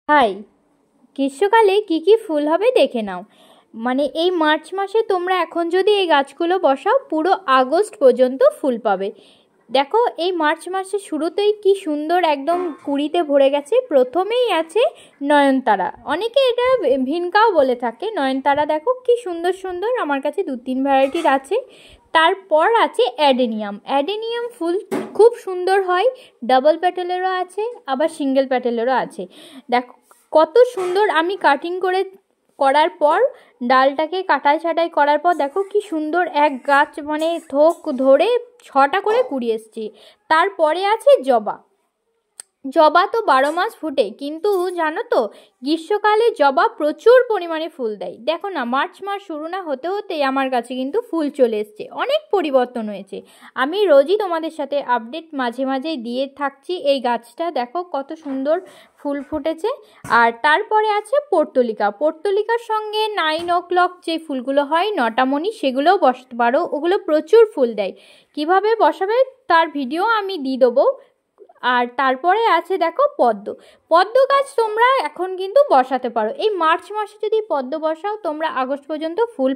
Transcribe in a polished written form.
High, গ্রীষ্মকালে কি কি ফুল হবে দেখে নাও। মানে এই মার্চ মাসে তোমরা এখন যদি এই গাছগুলো বসাও পুরো আগস্ট পর্যন্ত ফুল পাবে। দেখো এই মার্চ মাসের শুরুতেই কি সুন্দর একদম কুঁড়িতে ভরে গেছে। প্রথমেই আছে নয়নতারা, অনেকে এটা ভিনকাও বলে থাকে। নয়নতারা দেখো কি সুন্দর সুন্দর, আমার কাছে 2-3 ভ্যারাইটির আছে। তারপর আছে অ্যাডেনিয়াম। অ্যাডেনিয়াম ফুল খুব সুন্দর হয়, ডাবল প্যাটেলেরও আছে আবার সিঙ্গেল প্যাটেলেরও আছে। দেখো কত সুন্দর, আমি কাটিং করার পর ডালটাকে কাটাই ছাটাই করার পর দেখো কি সুন্দর এক গাছ, মানে থোক ধরে 6টা করে কুড়ি এসছে। তারপরে আছে জবা। জবা তো 12 মাস ফুটে, কিন্তু জানো তো গ্রীষ্মকালে জবা প্রচুর পরিমাণে ফুল দেয়। দেখো না, মার্চ মাস শুরু না হতে হতেই আমার কাছে কিন্তু ফুল চলে এসছে, অনেক পরিবর্তন হয়েছে। আমি রোজই তোমাদের সাথে আপডেট মাঝে মাঝেই দিয়ে থাকছি। এই গাছটা দেখো কত সুন্দর ফুল ফুটেছে। আর তারপরে আছে পর্তুলিকা। পর্তুলিকার সঙ্গে 9 o'clock যে ফুলগুলো হয়, নটামণি, সেগুলোও বসাতে পারো, ওগুলো প্রচুর ফুল দেয়। কিভাবে বসাবে তার ভিডিও আমি দিয়ে দেবো। আর তারপরে আছে দেখো পদ্ম। পদ্ম গাছ তোমরা এখন কিন্তু বসাতে পারো। এই মার্চ মাসে যদি পদ্ম বসাও তোমরা আগস্ট পর্যন্ত ফুল